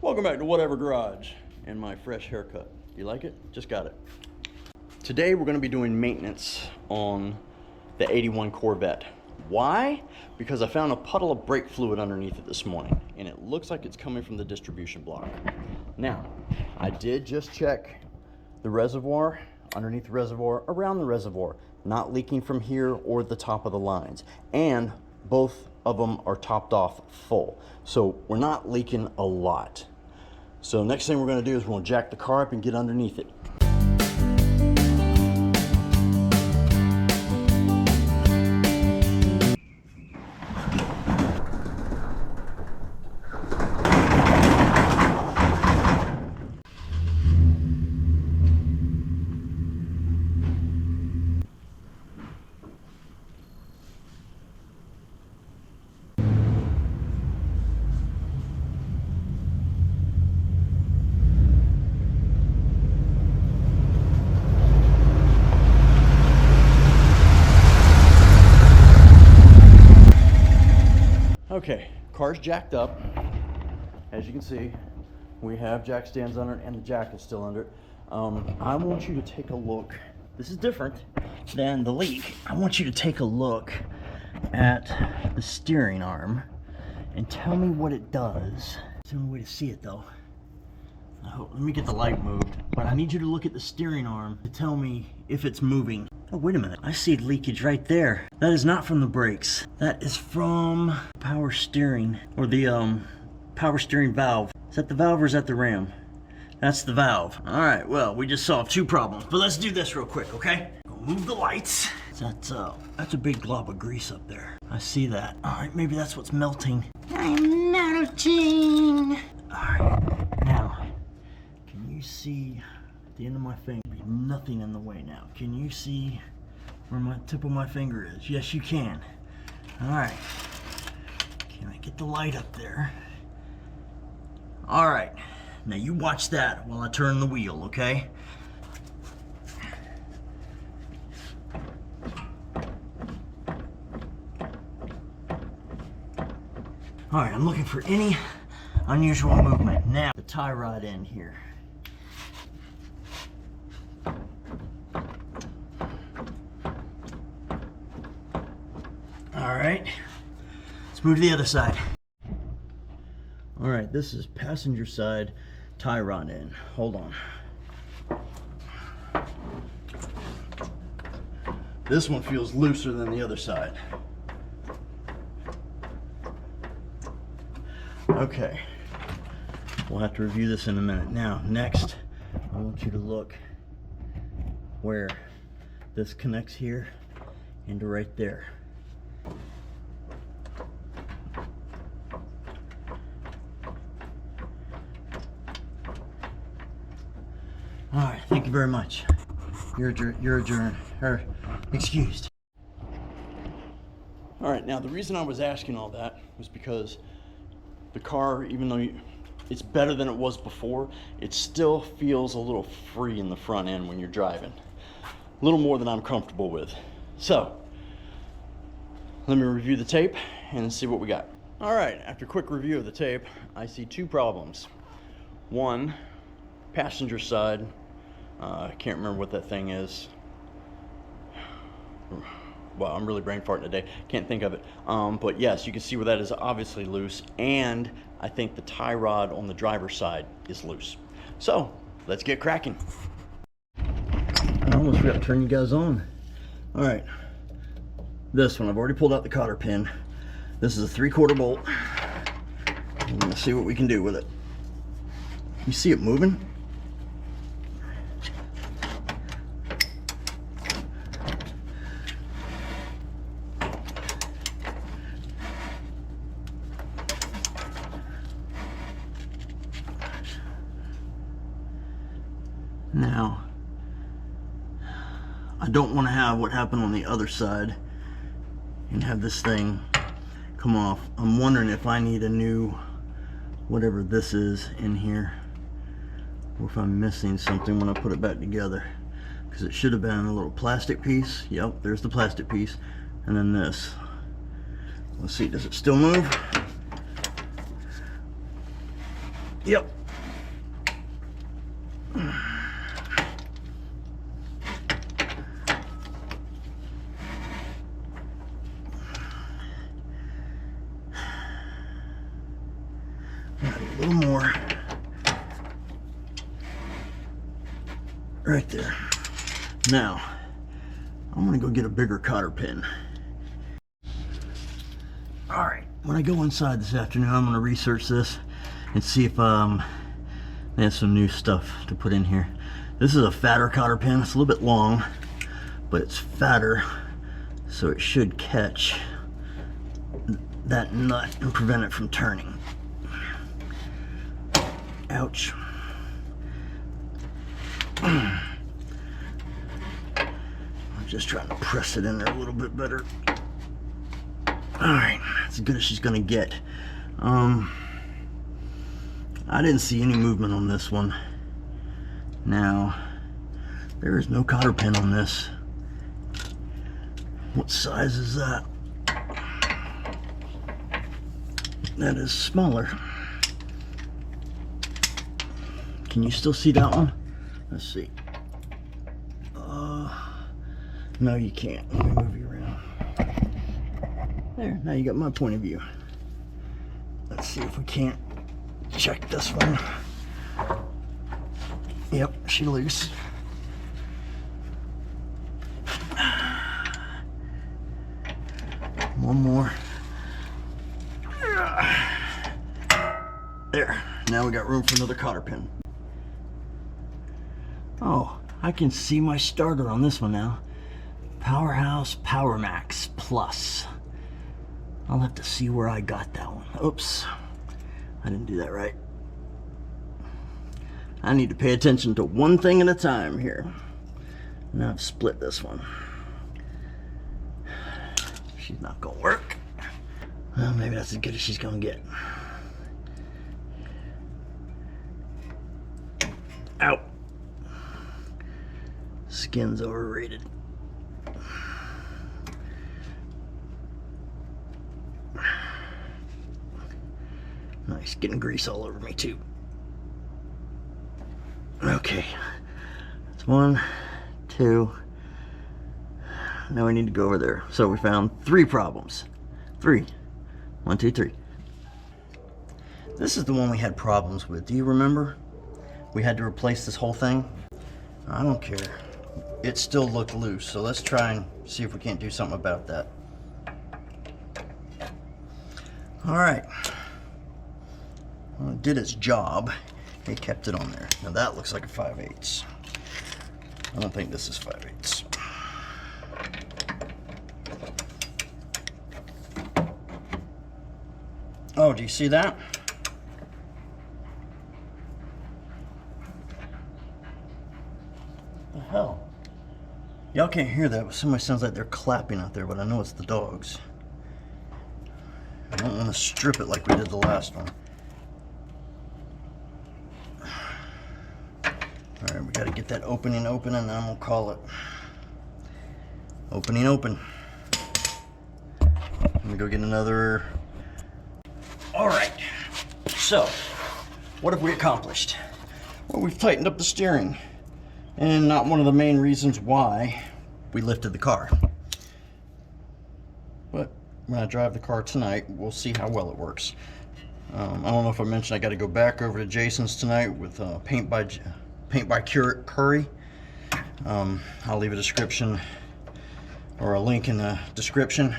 Welcome back to Whatever Garage and my fresh haircut. You like it? Just got it. Today we're going to be doing maintenance on the 81 Corvette. Why? Because I found a puddle of brake fluid underneath it this morning and it looks like it's coming from the distribution block. Now, I did just check the reservoir, underneath the reservoir, around the reservoir, not leaking from here or the top of the lines, and both of them are topped off full, so we're not leaking a lot. So next thing we're going to do is we're going to jack the car up and get underneath it. Okay, car's jacked up. As you can see, we have jack stands under it and the jack is still under it. I want you to take a look. This is different than the leak. I want you to take a look at the steering arm and tell me what it does. It's the only way to see it though. Let me get the light moved, but I need you to look at the steering arm to tell me if it's moving. Oh, wait a minute. I see leakage right there. That is not from the brakes. That is from power steering, or the power steering valve. Is that the valve or is that the ram? That's the valve. All right, well, we just solved two problems, but let's do this real quick, okay? Move the lights. That's a big glob of grease up there. I see that. All right, maybe that's what's melting. I'm melting. All right, now, can you see at the end of my finger? Nothing in the way now. Can you see where my tip of my finger is? Yes, you can. All right. Can I get the light up there? All right. Now you watch that while I turn the wheel, okay? All right, I'm looking for any unusual movement. Now, the tie rod end here. All right, let's move to the other side. All right, this is passenger side tie rod end. Hold on. This one feels looser than the other side. Okay, we'll have to review this in a minute. Now, next, I want you to look where this connects here into right there. All right, thank you very much. You're adjourned, or excused. All right, now the reason I was asking all that was because the car, even though it's better than it was before, it still feels a little free in the front end when you're driving. A little more than I'm comfortable with. So, let me review the tape and see what we got. All right, after a quick review of the tape, I see two problems. One, passenger side. I can't remember what that thing is. Well, I'm really brain farting today. Can't think of it. But yes, you can see where that is obviously loose, and I think the tie rod on the driver's side is loose. So, let's get cracking. I almost forgot to turn you guys on. All right, this one, I've already pulled out the cotter pin. This is a 3/4 bolt. I'm gonna see what we can do with it. You see it moving? Now, I don't want to have what happened on the other side and have this thing come off. I'm wondering if I need a new, whatever this is in here, or if I'm missing something when I put it back together. Because it should have been a little plastic piece. Yep, there's the plastic piece. And then this. Let's see, does it still move? Yep. A little more. Right there. Now, I'm gonna go get a bigger cotter pin. All right, when I go inside this afternoon, I'm gonna research this and see if they have some new stuff to put in here. This is a fatter cotter pin. It's a little bit long, but it's fatter, so it should catch that nut and prevent it from turning. Ouch. I'm just trying to press it in there a little bit better. Alright, that's as good as she's gonna get. I didn't see any movement on this one. Now, there is no cotter pin on this. What size is that? That is smaller. Can you still see that one? Let's see. No, you can't. Let me move you around. There, now you got my point of view. Let's see if we can't check this one. Yep, she's loose. One more. There, now we got room for another cotter pin. Oh, I can see my starter on this one now. Powerhouse Power Max Plus. I'll have to see where I got that one. Oops, I didn't do that right. I need to pay attention to one thing at a time here. Now I've split this one. She's not gonna work. Well, maybe that's as good as she's gonna get. Out. Skin's overrated. Nice, getting grease all over me too. Okay, that's 1, 2. Now we need to go over there. So we found 3 problems. 3. 1, 2, 3. This is the one we had problems with. Do you remember? We had to replace this whole thing. I don't care. It still looked loose, so let's try and see if we can't do something about that. All right. Well, it did its job. It kept it on there. Now that looks like a 5/8. I don't think this is 5/8. Oh, do you see that? What the hell? Y'all can't hear that, but somebody sounds like they're clapping out there, but I know it's the dogs. I don't want to strip it like we did the last one. Alright, we gotta get that opening open, and then we'll call it. Opening open. Let me go get another. Alright, so what have we accomplished? Well, we've tightened up the steering, and not one of the main reasons why we lifted the car. But when I drive the car tonight, we'll see how well it works. I don't know if I mentioned I got to go back over to Jason's tonight with Paint by Curry. I'll leave a description or a link in the description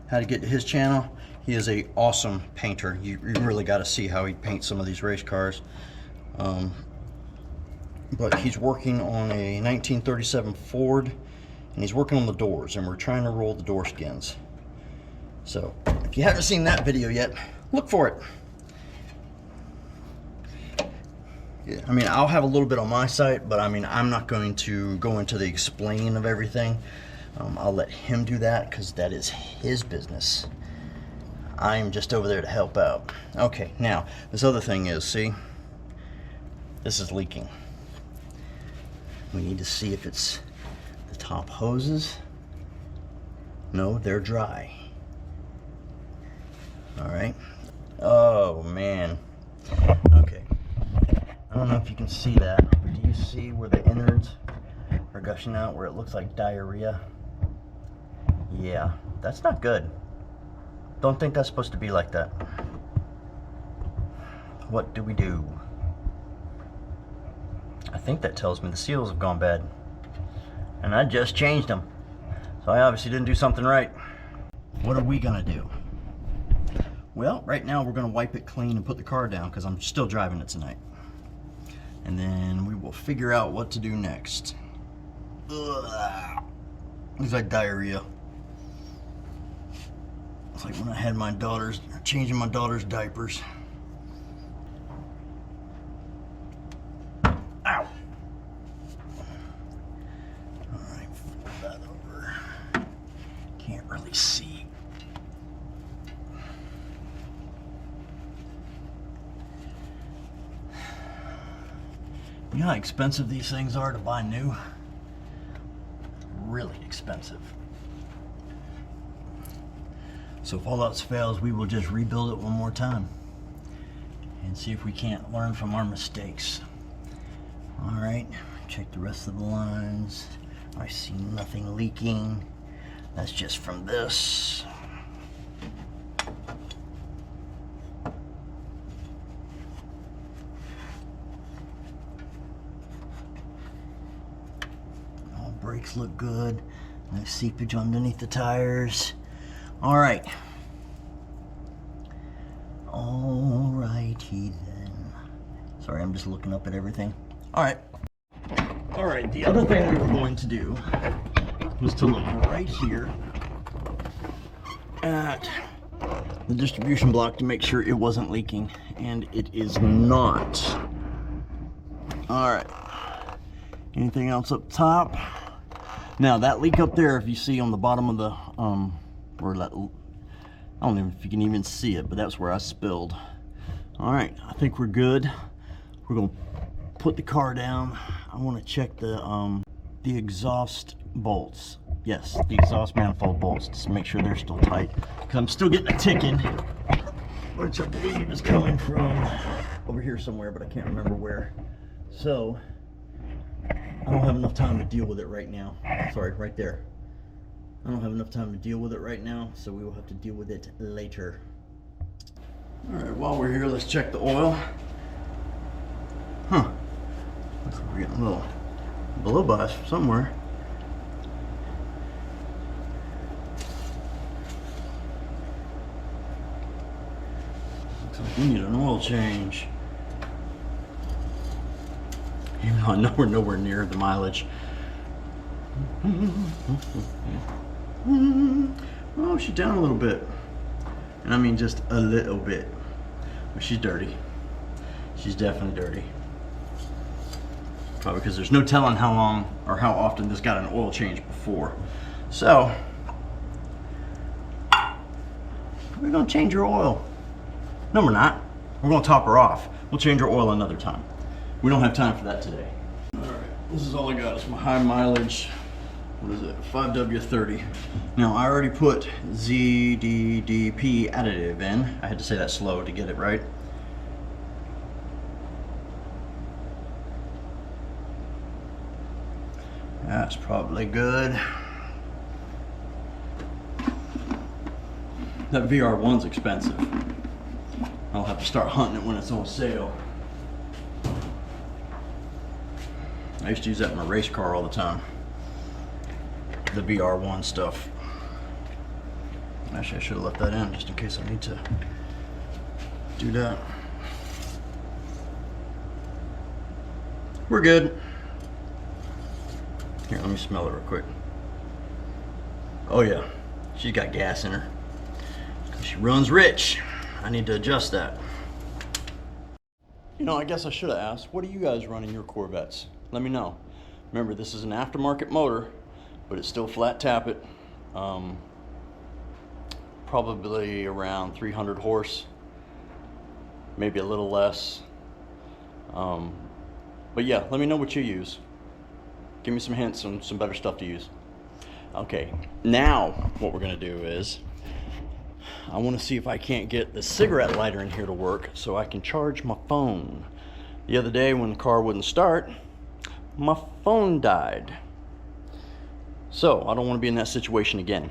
how to get to his channel. He is a awesome painter. You really got to see how he paints some of these race cars. But he's working on a 1937 Ford, and he's working on the doors, and we're trying to roll the door skins. So if you haven't seen that video yet, look for it. Yeah, I mean, I'll have a little bit on my site, but I mean, I'm not going to go into the explaining of everything. I'll let him do that because that is his business. I'm just over there to help out. Okay, now this other thing is, see, this is leaking. We need to see if it's the top hoses. No, they're dry. All right. Oh man. Okay. don't know if you can see that, but do you see where the innards are gushing out, where it looks like diarrhea? Yeah, that's not good. Don't think that's supposed to be like that. What do we do? I think that tells me the seals have gone bad. And I just changed them. So I obviously didn't do something right. What are we gonna do? Well, right now we're gonna wipe it clean and put the car down because I'm still driving it tonight. And then we will figure out what to do next. Ugh. Looks like diarrhea. It's like when I had my daughters, changing my daughter's diapers. Ow! Alright, flip that over. Can't really see. You know how expensive these things are to buy new? Really expensive. So if all else fails, we will just rebuild it one more time and see if we can't learn from our mistakes. All right, check the rest of the lines. I see nothing leaking. That's just from this. All brakes look good. No seepage underneath the tires. All right. All righty then. Sorry, I'm just looking up at everything. All right. All right, the other thing we were going to do was to look right here at the distribution block to make sure it wasn't leaking, and it is not. All right. Anything else up top? Now that leak up there, if you see on the bottom of the or that, I don't know if you can even see it, but that's where I spilled. All right, I think we're good. We're gonna put the car down. I want to check the exhaust bolts. Yes, the exhaust manifold bolts, just to make sure they're still tight. Because I'm still getting a ticking, which I believe is coming from over here somewhere, but I can't remember where. So I don't have enough time to deal with it right now. Sorry, right there. I don't have enough time to deal with it right now, so we will have to deal with it later. All right, while we're here, let's check the oil. Huh. Looks like we're getting a little blow by somewhere. Looks like we need an oil change. Even though I know we're nowhere near the mileage. Oh, she's down a little bit. And I mean just a little bit. But she's dirty. She's definitely dirty. Probably because there's no telling how long or how often this got an oil change before. So, we're gonna change her oil. No, we're not. We're gonna top her off. We'll change her oil another time. We don't have time for that today. All right, this is all I got. It's my high mileage, what is it, 5W30. Now, I already put ZDDP additive in. I had to say that slow to get it right. That's probably good. That VR1's expensive. I'll have to start hunting it when it's on sale. I used to use that in my race car all the time. The VR1 stuff. Actually, I should have left that in just in case I need to do that. We're good. Here, let me smell it real quick. Oh yeah, she's got gas in her. She runs rich. I need to adjust that. You know, I guess I should have asked, what do you guys run in your Corvettes? Let me know. Remember, this is an aftermarket motor, but it's still flat tappet. Probably around 300 horse, maybe a little less. But yeah, let me know what you use. Give me some hints on some better stuff to use. Okay, now what we're gonna do is, I wanna see if I can't get the cigarette lighter in here to work so I can charge my phone. The other day when the car wouldn't start, my phone died. So I don't want to be in that situation again.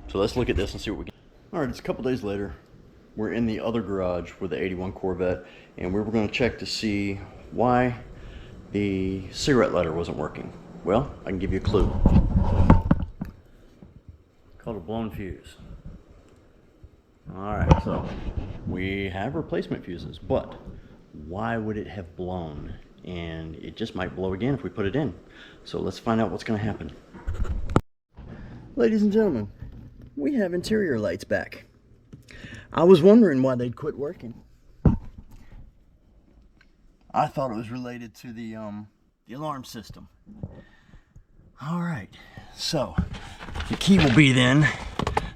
So let's look at this and see what we get. All right, it's a couple days later. We're in the other garage with the 81 Corvette, and we were going to check to see why the cigarette lighter wasn't working. Well, I can give you a clue. Called a blown fuse. All right, so we have replacement fuses, but why would it have blown? And it just might blow again if we put it in. So let's find out what's going to happen. Ladies and gentlemen, we have interior lights back. I was wondering why they'd quit working. I thought it was related to the alarm system. All right, so the key will be then,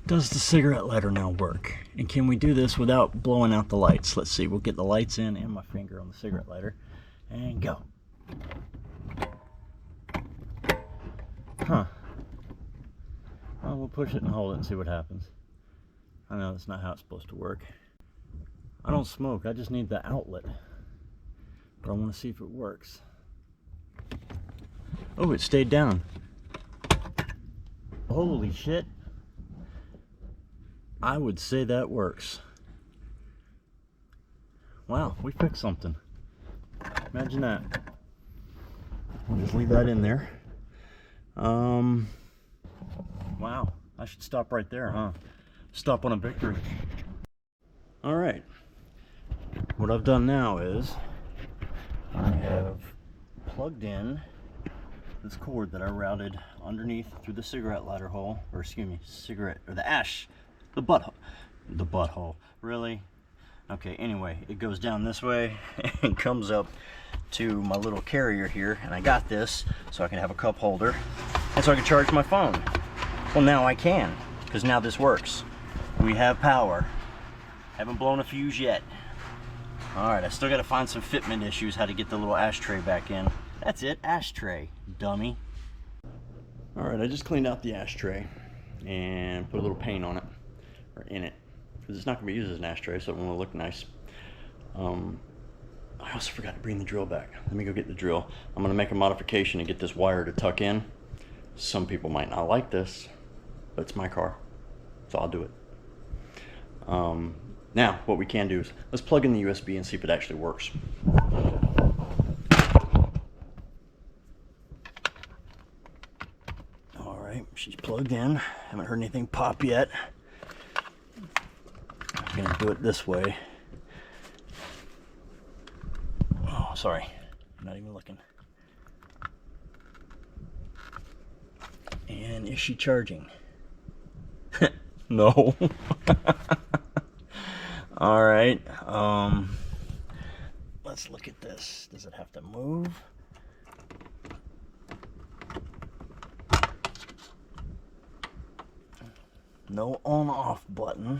does the cigarette lighter now work? And can we do this without blowing out the lights? Let's see, we'll get the lights in and my finger on the cigarette lighter and go. Huh. Well, we'll push it and hold it and see what happens. I know that's not how it's supposed to work. I don't smoke, I just need the outlet. But I want to see if it works. Oh, it stayed down. Holy shit. I would say that works. Wow, we fixed something. Imagine that. We'll just leave that in there. Wow, I should stop right there, huh? Stop on a victory. All right. What I've done now is I have plugged in this cord that I routed underneath through the cigarette lighter hole, or excuse me, the butthole. Really? Okay, anyway, it goes down this way and comes up to my little carrier here, and I got this so I can have a cup holder and so I can charge my phone. Well, now I can, because now this works. We have power. Haven't blown a fuse yet. All right, I still got to find some fitment issues, how to get the little ashtray back in. That's it, ashtray, dummy. All right, I just cleaned out the ashtray and put a little paint on it, or in it, because it's not going to be used as an ashtray, so it won't look nice. I also forgot to bring the drill back. Let me go get the drill. I'm going to make a modification and get this wire to tuck in. Some people might not like this, but it's my car, so I'll do it. Now, what we can do is, let's plug in the USB and see if it actually works. All right, she's plugged in. Haven't heard anything pop yet. I'm gonna do it this way. Oh, sorry, I'm not even looking. And is she charging? No. All right, let's look at this. Does it have to move? No on-off button.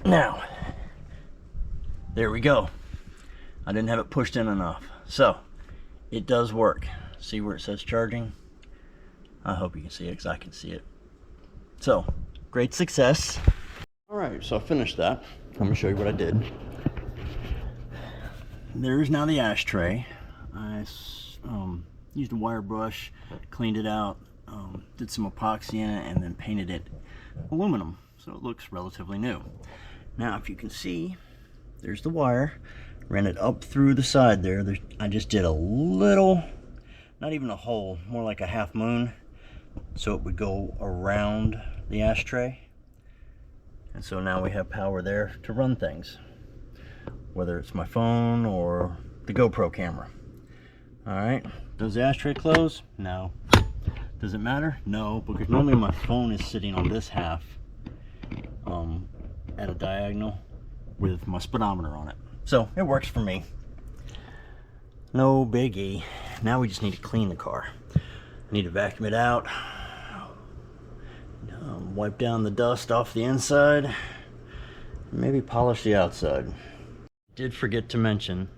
Now, there we go. I didn't have it pushed in enough. So, it does work. See where it says charging? I hope you can see it, because I can see it. So, great success. All right, so I finished that. Let me show you what I did. There's now the ashtray. I used a wire brush, cleaned it out, did some epoxy in it, and then painted it aluminum, so it looks relatively new. Now, if you can see, there's the wire. Ran it up through the side there. I just did a little, not even a hole, more like a half moon, so it would go around the ashtray. And so now we have power there to run things, whether it's my phone or the GoPro camera. All right, does the ashtray close? No. Does it matter? No, because normally my phone is sitting on this half at a diagonal with my speedometer on it. So it works for me. No biggie. Now we just need to clean the car. I need to vacuum it out, wipe down the dust off the inside, and maybe polish the outside. I did forget to mention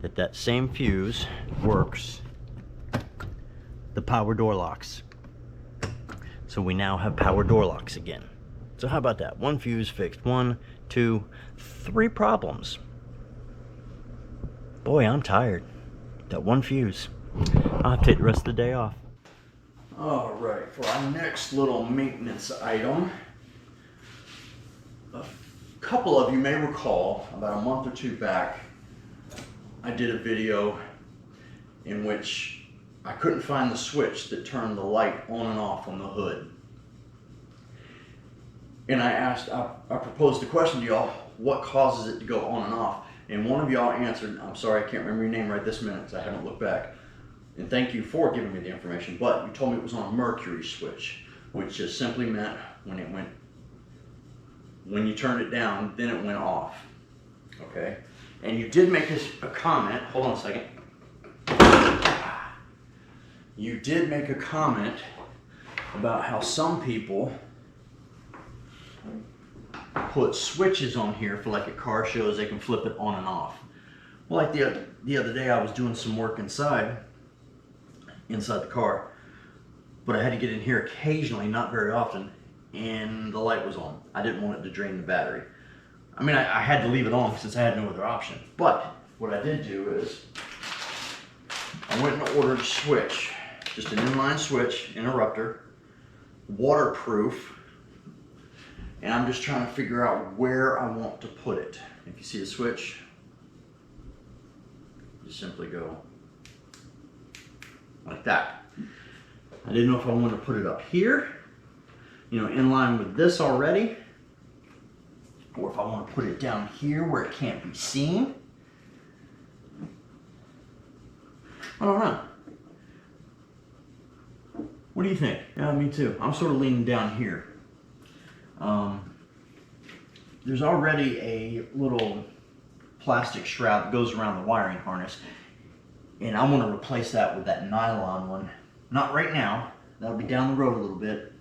that that same fuse works the power door locks. So we now have power door locks again. So how about that? One fuse fixed one, to 3 problems. Boy, I'm tired. That one fuse. I'll have to take the rest of the day off. All right, for our next little maintenance item, a couple of you may recall about a month or 2 back, I did a video in which I couldn't find the switch that turned the light on and off on the hood. And I proposed a question to y'all, what causes it to go on and off? And one of y'all answered, I'm sorry, I can't remember your name right this minute because I haven't looked back. And thank you for giving me the information, but you told me it was on a mercury switch, which just simply meant when you turned it down, then it went off. Okay? And you did make a comment, hold on a second. You did make a comment about how some people put switches on here for like at car shows, they can flip it on and off. Well, like the other day I was doing some work inside the car, but I had to get in here occasionally, not very often, and the light was on. I didn't want it to drain the battery. I mean, I had to leave it on since I had no other option. But what I did do is I went and ordered a switch, just an inline switch, interrupter, waterproof, and I'm just trying to figure out where I want to put it. If you see the switch, just simply go like that. I didn't know if I wanted to put it up here, you know, in line with this already, or if I want to put it down here where it can't be seen. I don't know. What do you think? Yeah, me too. I'm sort of leaning down here. There's already a little plastic shroud that goes around the wiring harness, and I want to replace that with that nylon one. Not right now. That'll be down the road a little bit.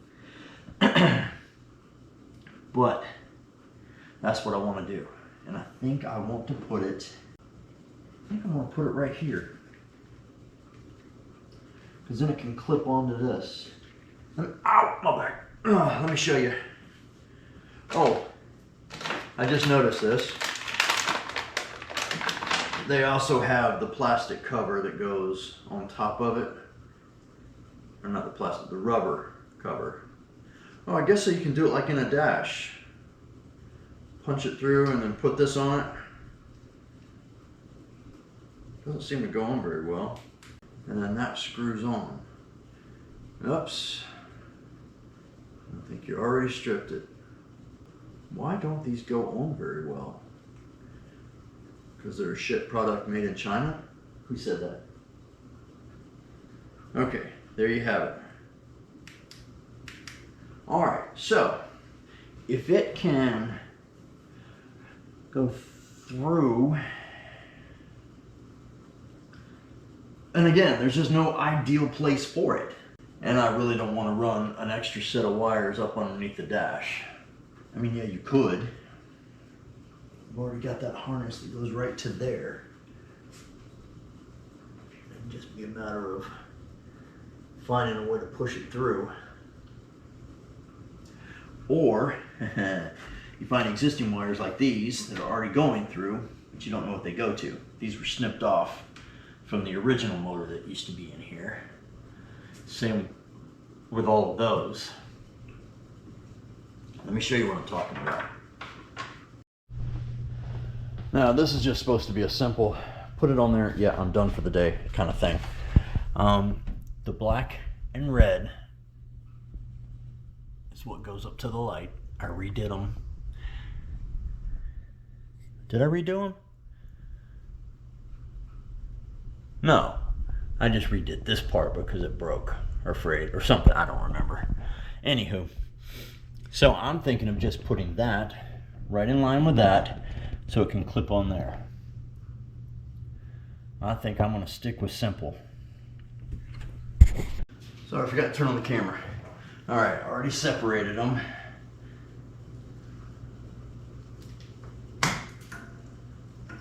But that's what I want to do. And I think I want to put it, right here. Because then it can clip onto this. And, ow, my back. Let me show you. Oh, I just noticed this. They also have the plastic cover that goes on top of it. Or not the plastic, the rubber cover. Oh, I guess so you can do it like in a dash. Punch it through and then put this on it. Doesn't seem to go on very well. And then that screws on. Oops. I think you already stripped it. Why don't these go on very well? Because they're a shit product made in China? Who said that? Okay, there you have it. Alright, so if it can go through, and again, there's just no ideal place for it. And I really don't want to run an extra set of wires up underneath the dash. I mean, yeah, you could. I've already got that harness that goes right to there. It'd just be a matter of finding a way to push it through. Or you find existing wires like these that are already going through, but you don't know what they go to. These were snipped off from the original motor that used to be in here. Same with all of those. Let me show you what I'm talking about. Now this is just supposed to be a simple, put it on there, yeah, I'm done for the day kind of thing. The black and red is what goes up to the light. I redid them. Did I redo them? No, I just redid this part because it broke or frayed or something, I don't remember. Anywho, so I'm thinking of just putting that right in line with that so it can clip on there. I think I'm going to stick with simple. Sorry, I forgot to turn on the camera. Alright, already separated them.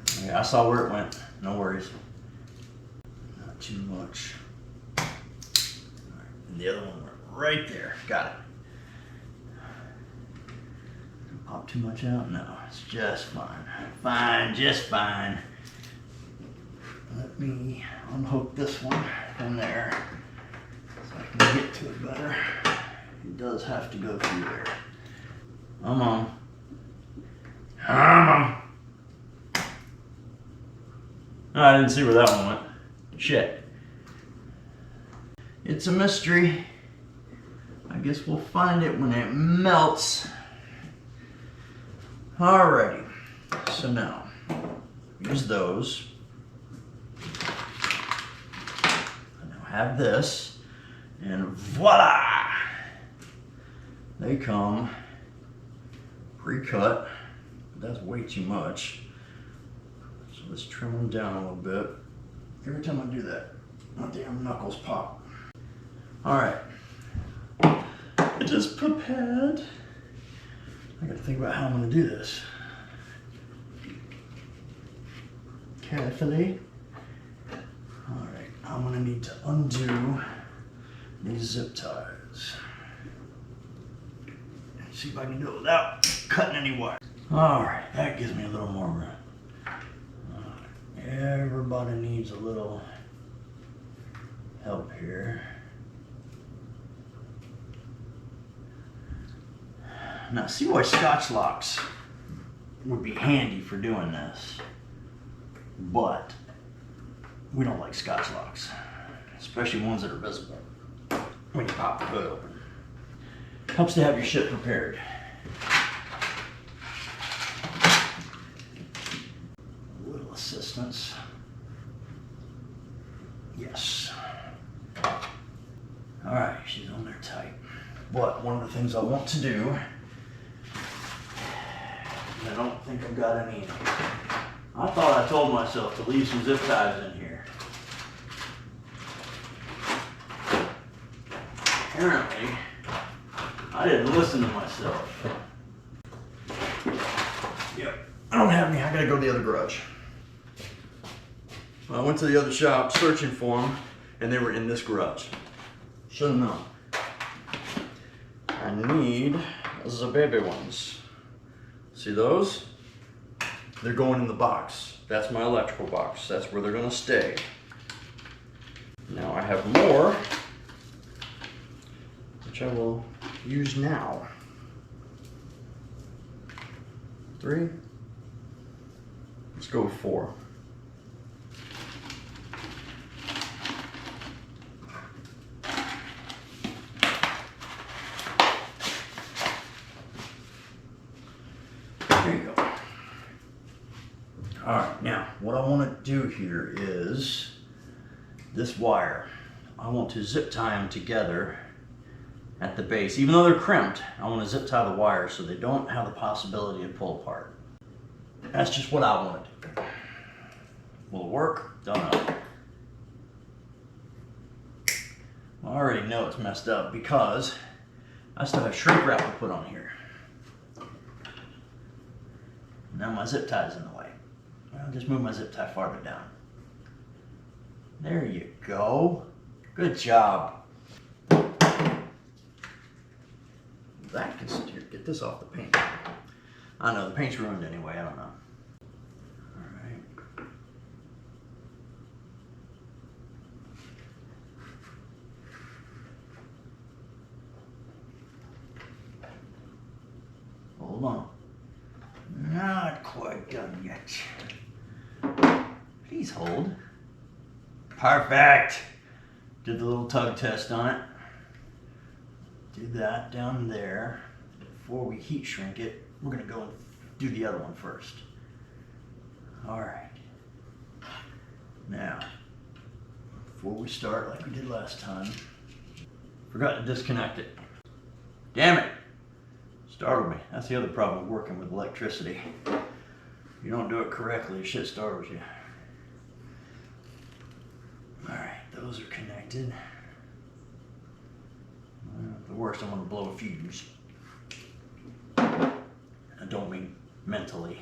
Okay, I saw where it went, no worries. Not too much. Alright, and the other one went right there, got it. Pop too much out? No. It's just fine. Fine, just fine. Let me unhook this one from there so I can get to it better. It does have to go through there. Come on. Come on. Oh, I didn't see where that one went. Shit. It's a mystery. I guess we'll find it when it melts. Alrighty. So now, use those. I now have this. And voila! They come pre-cut. That's way too much. So let's trim them down a little bit. Every time I do that, my damn knuckles pop. Alright. I just prepared. I gotta think about how I'm gonna do this. Carefully. Alright, I'm gonna need to undo these zip ties. See if I can do it without cutting any wire. Alright, that gives me a little more room. Everybody needs a little help here. Now, see why Scotch locks would be handy for doing this, but we don't like Scotch locks, especially ones that are visible when you pop the hood open. Helps to have your shit prepared. A little assistance. Yes. All right, she's on there tight. But one of the things I want to do, I don't think I've got any in here. I thought I told myself to leave some zip ties in here. Apparently, I didn't listen to myself. Yep, I don't have any. I gotta go to the other garage. Well, I went to the other shop searching for them, and they were in this garage. Should have known. I need the baby ones. See those? They're going in the box. That's my electrical box. That's where they're gonna stay. Now I have more, which I will use now. 3. Let's go with 4. There you go. All right, now what I want to do here is this wire. I want to zip tie them together at the base. Even though they're crimped, I want to zip tie the wires so they don't have the possibility to pull apart. That's just what I want to do. Will it work? Don't know. I already know it's messed up because I still have shrink wrap to put on here. Now my zip tie's in the way. I'll just move my zip tie farther down. There you go. Good job. That can sit here. Get this off the paint. I know, the paint's ruined anyway. I don't know. Alright. Hold on. Not quite done yet. Please hold. Perfect. Did the little tug test on it. Do that down there. Before we heat shrink it, we're going to go and do the other one first. Alright. Now, before we start like we did last time, forgot to disconnect it. Damn it! Startled me. That's the other problem with working with electricity. You don't do it correctly, shit startles you. Alright, those are connected. The worst, I'm going to blow a fuse. I don't mean mentally.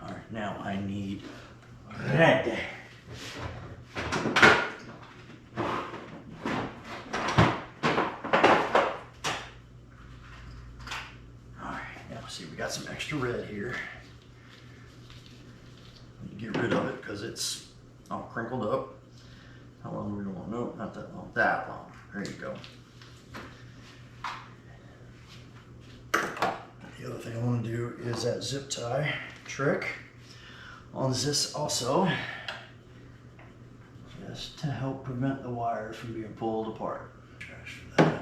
Alright, now I need red. got some extra red here. Get rid of it because it's all crinkled up. How long do we want? No, not that long. That long. There you go. The other thing I want to do is that zip tie trick on this also, just to help prevent the wires from being pulled apart. Trash for that.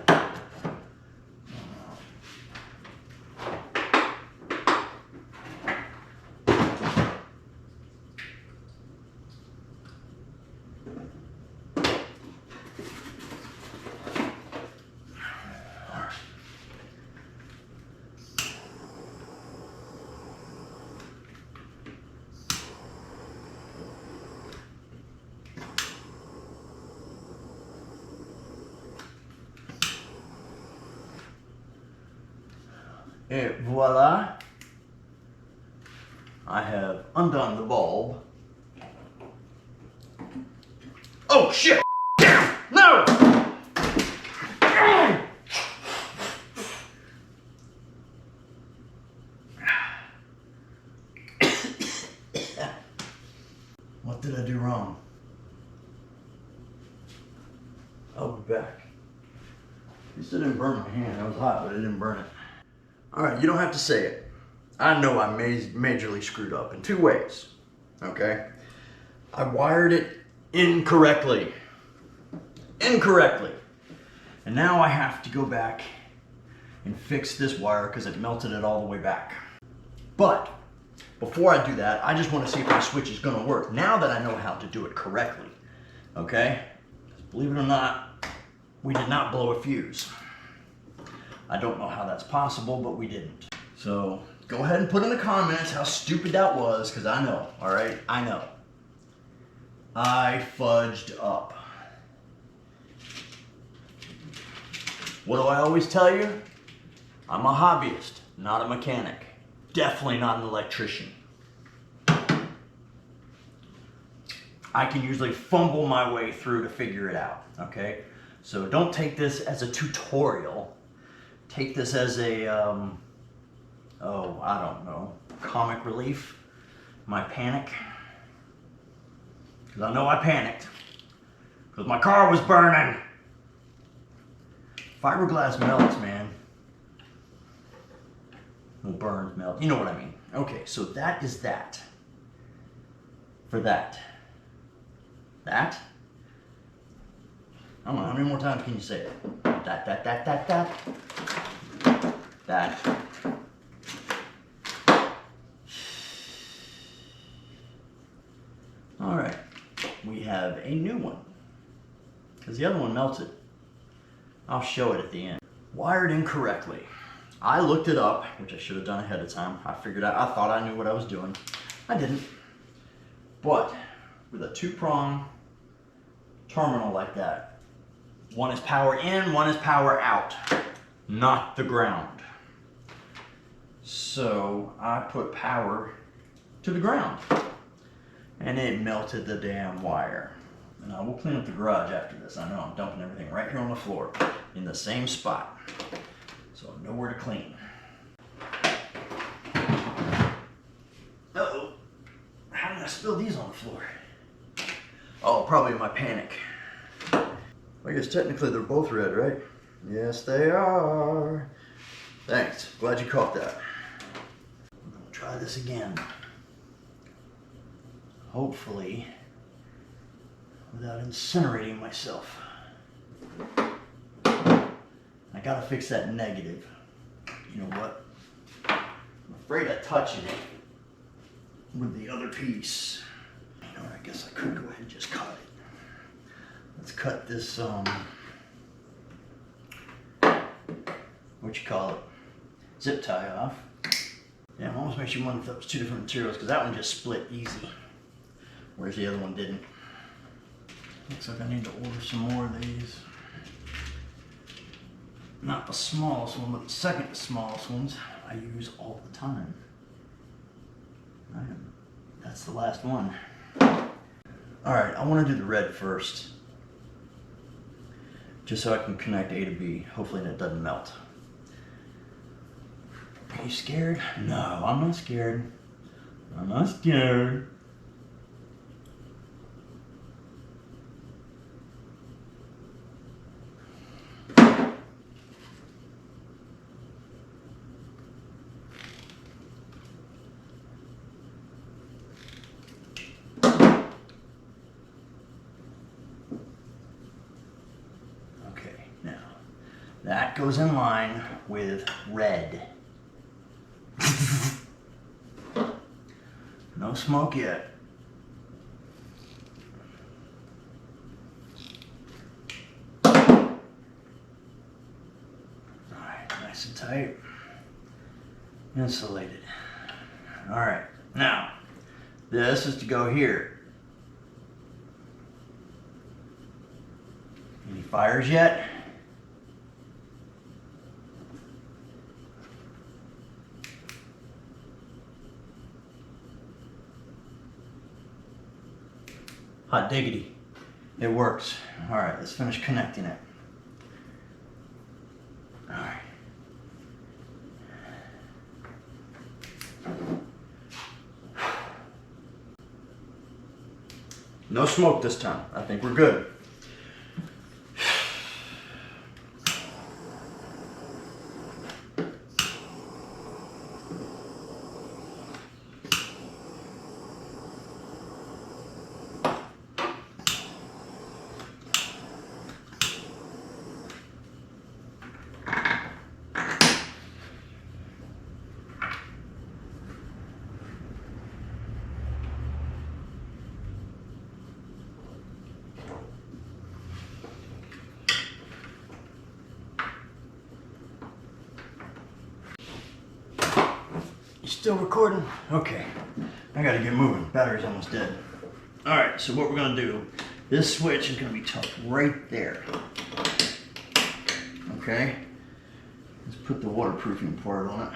Et voila, I have undone the bulb. Oh shit! Damn! No! What did I do wrong? I'll be back. At least it didn't burn my hand. It was hot, but it didn't burn it. All right, you don't have to say it. I know I majorly screwed up in two ways, okay? I wired it incorrectly. And now I have to go back and fix this wire because it melted it all the way back. But before I do that, I just want to see if my switch is gonna work now that I know how to do it correctly, okay? Believe it or not, we did not blow a fuse. I don't know how that's possible, but we didn't. So go ahead and put in the comments how stupid that was, because I know, all right? I know. I fudged up. What do I always tell you? I'm a hobbyist, not a mechanic. Definitely not an electrician. I can usually fumble my way through to figure it out, okay? So don't take this as a tutorial. Take this as a, I don't know, comic relief, my panic. Because I know I panicked. Because my car was burning. Fiberglass melts, man. Well, burns, melt, you know what I mean. Okay, so that is that. For that. That? I don't know, how many more times can you say it? That. All right, we have a new one. Because the other one melted. I'll show it at the end. Wired incorrectly. I looked it up, which I should have done ahead of time. I thought I knew what I was doing. I didn't. But with a 2-prong terminal like that, one is power in, one is power out, not the ground. So I put power to the ground and it melted the damn wire. And I will clean up the garage after this. I know I'm dumping everything right here on the floor in the same spot. So nowhere to clean. Uh-oh. How did I spill these on the floor? Oh, probably my panic. I guess technically they're both red, right? Yes, they are. Thanks. Glad you caught that. I'm gonna try this again. Hopefully, without incinerating myself. I gotta fix that negative. You know what? I'm afraid of touching it with the other piece. You know, I guess I could go ahead and just cut it. Let's cut this, what you call it, zip tie off. Yeah, it almost makes you wonder if that was two different materials, because that one just split easy, whereas the other one didn't. Looks like I need to order some more of these. Not the smallest one, but the second smallest ones I use all the time. That's the last one. All right, I want to do the red first, just so I can connect A to B. Hopefully it doesn't melt. Are you scared? No, I'm not scared. I'm not scared. Okay, now that goes in line with red. No smoke yet. Alright, nice and tight. Insulated. Alright, now this is to go here. Any fires yet? Hot diggity. It works. All right, let's finish connecting it. All right. No smoke this time. I think we're good. You still recording? Okay. I gotta get moving. Battery's almost dead. Alright, so what we're gonna do, this switch is gonna be tucked right there. Okay? Let's put the waterproofing part on it.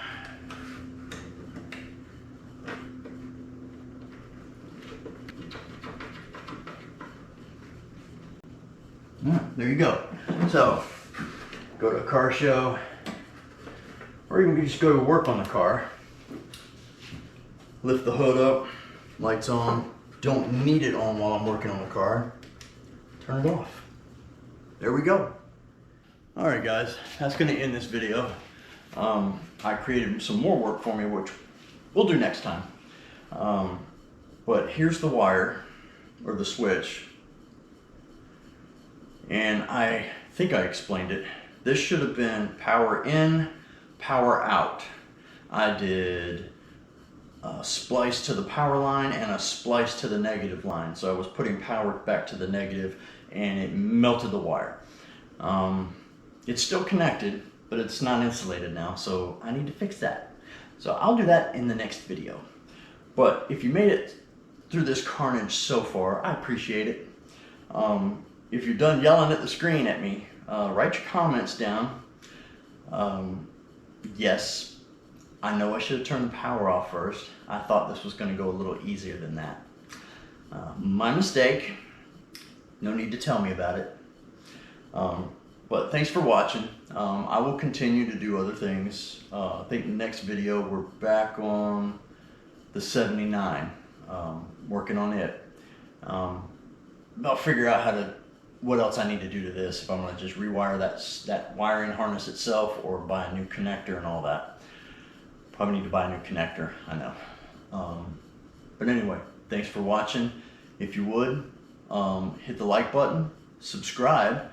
There you go. So, go to a car show, or even just go to work on the car. Lift the hood up, lights on. Don't need it on while I'm working on the car. Turn it off. There we go. All right, guys, that's gonna end this video. I created some more work for me, which we'll do next time. But here's the wire, or the switch. And I think I explained it. This should have been power in, power out. I did a splice to the power line and a splice to the negative line. So I was putting power back to the negative and it melted the wire. It's still connected, but it's not insulated now, so I need to fix that. So I'll do that in the next video. But if you made it through this carnage so far, I appreciate it. If you're done yelling at the screen at me, write your comments down. Yes, I know I should have turned the power off first. I thought this was going to go a little easier than that. My mistake. No need to tell me about it. But thanks for watching. I will continue to do other things. I think the next video we're back on the 79, working on it. I'll figure out what else I need to do to this, if I'm going to just rewire that wiring harness itself or buy a new connector and all that. Probably need to buy a new connector, I know. But anyway, thanks for watching. If you would, hit the like button, subscribe,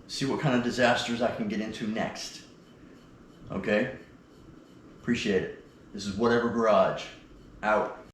see what kind of disasters I can get into next. Okay? Appreciate it. This is Whatever Garage. Out.